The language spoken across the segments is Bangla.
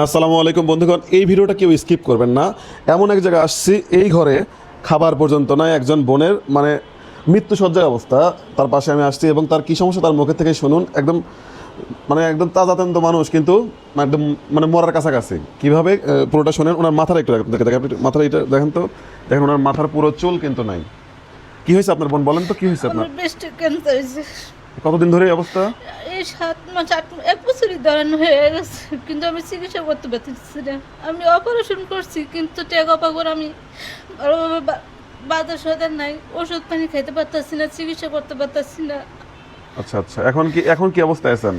আসসালামু আলাইকুম বন্ধুগণ, এই ভিডিওটা কেউ স্কিপ করবেন না। এমন এক জায়গায় আসছি, এই ঘরে খাবার পর্যন্ত নাই। একজন বোনের মৃত্যুসজ্জার অবস্থা, তার পাশে আমি আসছি এবং তার কী সমস্যা তার মুখের থেকে শুনুন। একদম তাজাতন্ত মানুষ, কিন্তু একদম মরার কাছাকাছি। কীভাবে পুরোটা শোনেন। ওনার মাথার একটু দেখেন, মাথার এটা দেখেন তো, দেখেন ওনার মাথার পুরো চুল কিন্তু নাই। কি হয়েছে আপনার বোন, বলেন তো কি হয়েছে আপনার? ব্রেস্ট ক্যান্সার হয়েছে। কতদিন ধরে এই অবস্থা? এই 7 মাস 8 এক বছরই ধরানো হয়ে গেছে, কিন্তু আমি চিকিৎসা করতে পারতেছি না। আমি অপারেশন করছি, কিন্তু টেকা পাগর আমি ভালোভাবে বাজার সদার নাই, ওষুধ পানি খাইতে পারতেছি না, চিকিৎসা করতে পারতেছি না। আচ্ছা আচ্ছা, এখন কি অবস্থায় আছেন?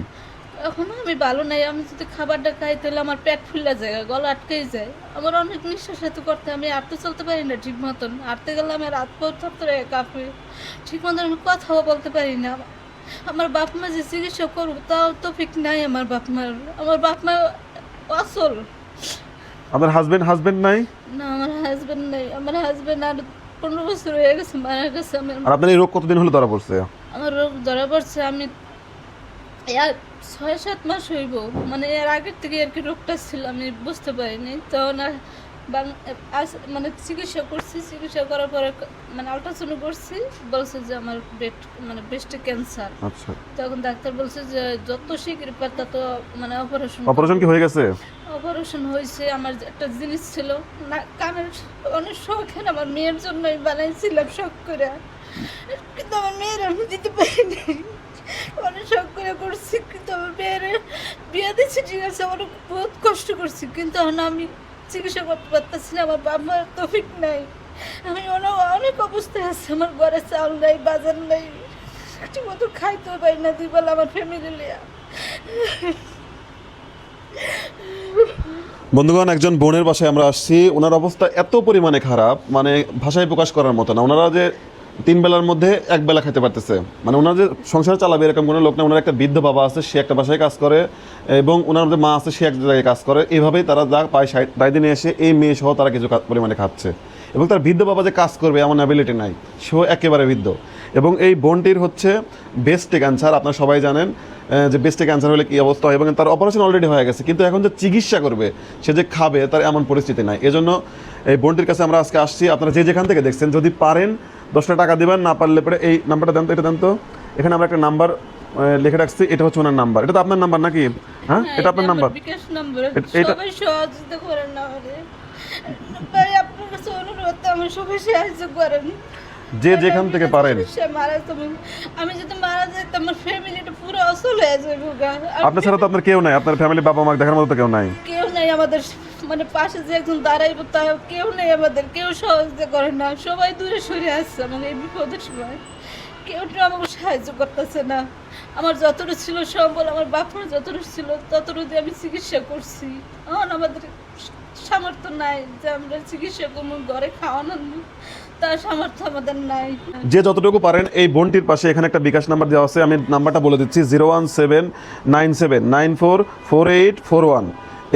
এখন আমি ভালো নাই। আমি যদি খাবারটা খাই তাহলে আমার পেট ফুলে যায়, গলা আটকেই যায়। আমার অনেক নিঃশ্বাস করতে, আমি হাঁটতে চলতে পারি না ঠিক মতন। হাঁটতে গেলে আমার হাত পা থরথরে কাঁপে, ঠিক মতন আমি কথাও বলতে পারি না। আমার বাপ মা যে চিকিৎসা করবো তাও তো ঠিক নাই। আমার বাপ মা অচল। আপনার হাজবেন্ড নাই? না, আমার হাজবেন্ড নাই। আমার হাজবেন্ড আর 15 বছর হয়ে গেছে মারা গেছে। আর আপনার এই রোগ কতদিন হলো ধরা পড়ছে? আমার রোগ ধরা পড়ছে আমি 6-7 মাস হইব। এর আগের থেকে আর কি রোগটা ছিল, আমি বুঝতে পারিনি। তখন চিকিৎসা করছি, চিকিৎসা করার পরে আল্ট্রাসাউন্ড করছি, বলছে যে আমার ব্রেস্টে ক্যান্সার। আচ্ছা, তখন ডাক্তার বলছে যে যত শীঘ্র পারে তত অপারেশন কি হয়ে গেছে? অপারেশন হয়েছে। আমার একটা জিনিস ছিল না, কানের অনেক শখের, আমার মেয়ের জন্য আমি বানাইছিলাম শখ করে, কিন্তু আমার মেয়ের আমি দিতে পারিনি। অনেক শখ করে করছি, কিন্তু আমার মেয়ের বিয়ে দিচ্ছি, ঠিক আছে, অনেক বহুত কষ্ট করছি, কিন্তু এখন আমি চিকিৎসা করতে পারতেছি না। আমার বাবার তৌফিক নাই। আমি অনেক অবস্থায় আছে। আমার ঘরে চাউল নাই, বাজার নাই, ঠিক মতো খাইতেও পারি না 2 বেলা আমার ফ্যামিলি লিয়া। বন্ধুগণ, একজন বোনের বাসায় আমরা আসছি। ওনার অবস্থা এত পরিমাণে খারাপ, ভাষায় প্রকাশ করার মতো না। ওনারা যে 3 বেলার মধ্যে 1 বেলা খেতে পারতেছে, ওনার যে সংসার চালাবে এরকম কোনো লোক না। ওনার একটা বৃদ্ধ বাবা আছে, সে একটা বাসায় কাজ করে, এবং ওনার যে মা আছে সে এক জায়গায় কাজ করে। এইভাবেই তারা যা পায় তাই দিনে এসে এই মেয়ে সহ তারা কিছু পরিমাণে খাচ্ছে। এবং তার বৃদ্ধ বাবা যে কাজ করবে এমন অ্যাবিলিটি নাই, সেও একেবারে বৃদ্ধ। এবং এই বোনটির হচ্ছে ব্রেস্টে ক্যান্সার। আপনারা সবাই জানেন যে ব্রেস্টে ক্যান্সার হলে কী অবস্থা হয়, এবং তার অপারেশন অলরেডি হয়ে গেছে, কিন্তু এখন যে চিকিৎসা করবে, সে যে খাবে, তার এমন পরিস্থিতি নাই। এজন্য এই বোনটির কাছে আমরা আজকে আসছি। আপনারা যে যেখান থেকে দেখছেন, যদি পারেন 10টা টাকা দেবেন, না পারলে পরে এই নাম্বারটা দেন তো, এটা দেন তো। এখানে আমরা একটা নাম্বার লিখে রাখছি, এটা হচ্ছে ওনার নাম্বার। এটা তো আপনার নাম্বার নাকি? হ্যাঁ, এটা আপনার নাম্বার। বিকাশ নাম্বার। এটা সবাই সহযোগিতা করেন না আমারে ভাই, আপনার কাছে অনুরোধ, আমার সবাই সাহায্য করেন, যে যেখান থেকে পারেন। আমি যদি মারা যাই তো আমার ফ্যামিলিটা পুরো অচল হয়ে যাবে। আপনার ছাড়া তো আপনার কেউ নাই, আপনার ফ্যামিলি বাবা মা দেখার মতো তো কেউ নাই। কেউ নাই আমাদের, পাশে যে একজন দাঁড়াইব তা কেউ নেই আমাদের। কেউ সহযোগিতা করে না, সবাই দূরে সরে আসছে। আমাকে এই বিপদের সময় কেউ আমাকে সাহায্য করতেছে না। আমার যতটুকু ছিল সম্বল, আমার বাপমার যতটুকু ছিল ততটুকু দিয়ে আমি চিকিৎসা করছি। এখন আমাদের সামর্থ্য নাই যে আমরা চিকিৎসা করবো, ঘরে খাওয়ানোর তার সামর্থ্য আমাদের নাই। যে যতটুকু পারেন, এই বোনটির পাশে এখানে একটা বিকাশ নাম্বার দেওয়া আছে, আমি নাম্বারটা বলে দিচ্ছি, 01797944841।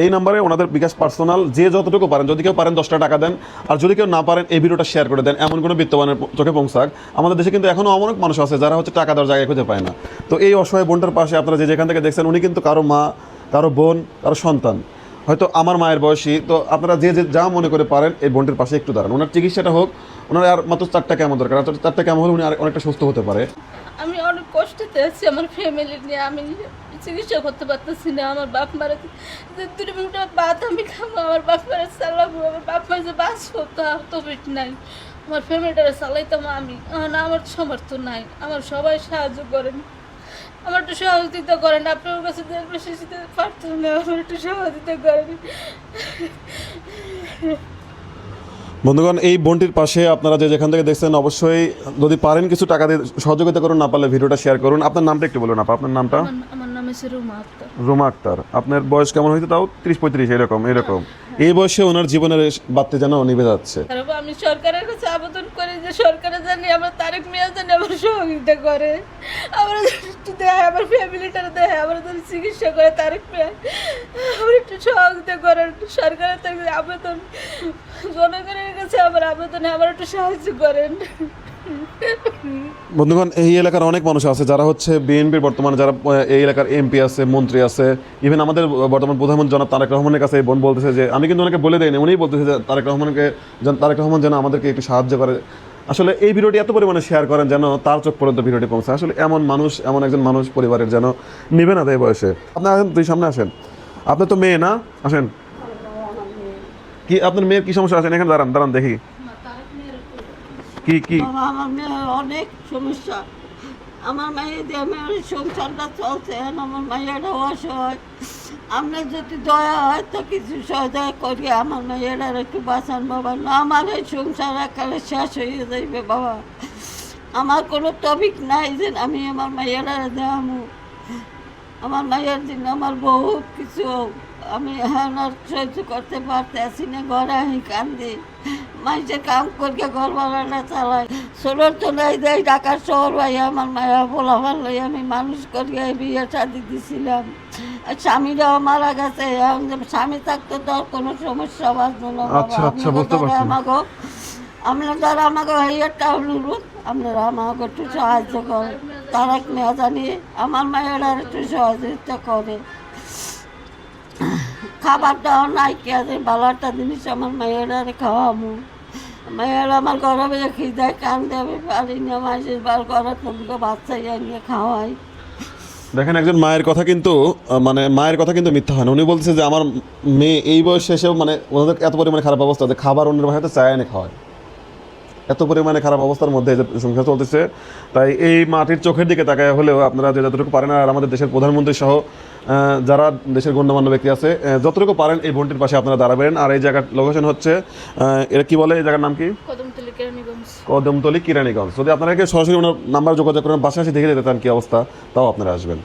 এই নাম্বারে ওনাদের বিকাশ পার্সোনাল। যে যতটুকু পারেন, যদি কেউ পারেন 10টা টাকা দেন, আর যদি কেউ না পারেন এই ভিডিওটা শেয়ার করে দেন। এমন কোনো বিত্তবানের চোখে পৌঁছাক। আমাদের দেশে কিন্তু এখনও অনেক মানুষ আছে যারা হচ্ছে টাকা দেওয়ার জায়গায় খুঁজে পায় না। তো এই অসহায় বোনটার পাশে আপনারা যে যেখান থেকে দেখছেন, উনি কিন্তু কারো মা, কারো বোন, কারো সন্তান, হয়তো আমার মায়ের বয়সী। তো আপনারা যে যা মনে করে পারেন এই বোনটির পাশে একটু দাঁড়ান। ওনার চিকিৎসাটা হোক। ওনার আর মাত্র 4টা কেমন দরকার, 4টা কেমন হলে উনি আর অনেকটা সুস্থ হতে পারে। আমি অনেক কষ্টতে আছি আমার ফ্যামিলি নিয়ে। আমি চিকিৎসা করতে পারতেছি না। আমার বাপ মারা 2 মিনিট বাদ আমি খাবো, আমার বাপ মারা চালাবো, আমার বাপ মা যে বাঁচবো তা তো ফিট নাই। আমার ফ্যামিলিটা চালাইতাম আমি, না আমার সামর্থ্য নাই। আমার সবাই সাহায্য করেন, আমার একটু সহযোগিতা করেন। আপনার কাছে বেশি পারতাম না, আমার একটু সহযোগিতা করেন। বন্ধুগণ, এই বোনটির পাশে আপনারা যে যেখান থেকে দেখছেন, অবশ্যই যদি পারেন কিছু টাকা দিয়ে সহযোগিতা করুন, না পারলে ভিডিওটা শেয়ার করুন। আপনার নামটা একটু বলুন আপা, আপনার নামটা? আমার নাম হচ্ছে রুমা আক্তার। রুমা আক্তার। আপনার বয়স কেমন হয়েছে? তাও 30-35 এরকম। এই বয়সে ওনার জীবনের বাড়তে যেন নিভে যাচ্ছে। আমি সরকারের কাছে আবেদন করি যে সরকারে জানি আমার তারেক মিয়া জানি আমার সহযোগিতা করে, আমার একটু দেয়, আমার ফ্যামিলিটার দেয়, আমার যদি চিকিৎসা করে তারেক মিয়া, আমার একটু সহযোগিতা করেন। সরকারের আবেদন, জনগণের কাছে আমার আবেদনে আমার একটু সাহায্য করেন। বন্ধুগণ, এই এলাকার অনেক মানুষ আছে যারা হচ্ছে বিএনপির বর্তমানে যারা এই এলাকার এমপি আছে, মন্ত্রী আছে, ইভেন আমাদের বর্তমান প্রধানমন্ত্রী জনাব তারেক রহমানের কাছে এই বোন বলতেছে যে আমি কিন্তু ওনাকে বলে দেয়নি, উনিই বলতেছে যে তারেক রহমান যেন আমাদেরকে একটু সাহায্য করে। আসলে এই ভিডিওটি এত পরিমাণে শেয়ার করেন যেন তার চোখ পর্যন্ত ভিডিওটি পৌঁছায়। আসলে এমন মানুষ, এমন একজন মানুষ পরিবারের যেন নিবে না এই বয়সে। আপনি আসেন, তুই সামনে আসেন। আপনার তো মেয়ে না, আসেন। কি আপনার মেয়ের কি সমস্যা? আসেন এখানে, দাঁড়ান দাঁড়ান দেখি কি কি। বাবা, আমার মেয়ের অনেক সমস্যা। আমার মায়ের দিয়ে মেয়ের সংসারটা চলছে, আমার মায়েরা অসহায়। আপনার যদি দয়া হয় তো কিছু সহায় করি, আমার মায়েরা একটু বাঁচান বাবা, না আমার এই সংসার একালে শেষ হয়ে যাইবে বাবা। আমার কোনো টপিক নাই যে আমি আমার মায়েরা দেখামু। আমার মায়ের দিন আমার বহুত কিছু আমি এখন আর সহ্য করতে পারতেছি না। ঘরে আমি কান্দি, মাইসের কাম করকে ঘর ভাড়াটা চালাই, সোনার তোলাই দেয় ঢাকার শহর ভাই। আমার মায়া বলা ভালো, আমি মানুষ করিয়া বিয়ে শাদি দিছিলাম। আর স্বামীরাও মারা গেছে, এখন যে স্বামী থাকতো তো আর কোনো সমস্যা বাঁচত না বাবা। আচ্ছা, আচ্ছা, বুঝতে পারছি। আপনারা আমাকে একটা অনুরোধ, আপনারা আমাকে একটু সাহায্য করেন। তারাক মেয়া জানি আমার মায়েরা একটু সহযোগিতা করে। খাবারটাও নাই কে আছে, ভালো একটা জিনিস আমার মায়েরা খাওয়াবো। মায়েরা আমার গরমে খিদায় কান্দে, আমি পারি না। মাসের বার করার তোমাকে বাচ্চা নিয়ে খাওয়াই। দেখেন, একজন মায়ের কথা কিন্তু মানে মায়ের কথা কিন্তু মিথ্যা হয় না। উনি বলছে যে আমার মেয়ে এই বয়সে এসেও মানে ওনাদের এত পরিমাণে খারাপ অবস্থা যে খাবার অন্যের বাসাতে চায় এনে খাওয়ায়। এত পরিমাণে খারাপ অবস্থার মধ্যে যে সংসার চলতেছে, তাই এই মাটির চোখের দিকে তাকায় হলেও আপনারা যে যতটুকু পারেন, আর আমাদের দেশের প্রধানমন্ত্রী সহ যারা দেশের গণ্যমান্য ব্যক্তি আছে যতটুকু পারেন এই বোনটির পাশে আপনারা দাঁড়াবেন। আর এই জায়গার লোকেশন হচ্ছে এটা কি বলে, এই জায়গার নাম কি? কদমতলী কেরানীগঞ্জ। কদমতলী কিরানীগঞ্জ। যদি আপনারা সরাসরি ওনার নাম্বার যোগাযোগ করেন, বাসায় এসে দেখে যেতে চান কি অবস্থা, তাও আপনারা আসবেন।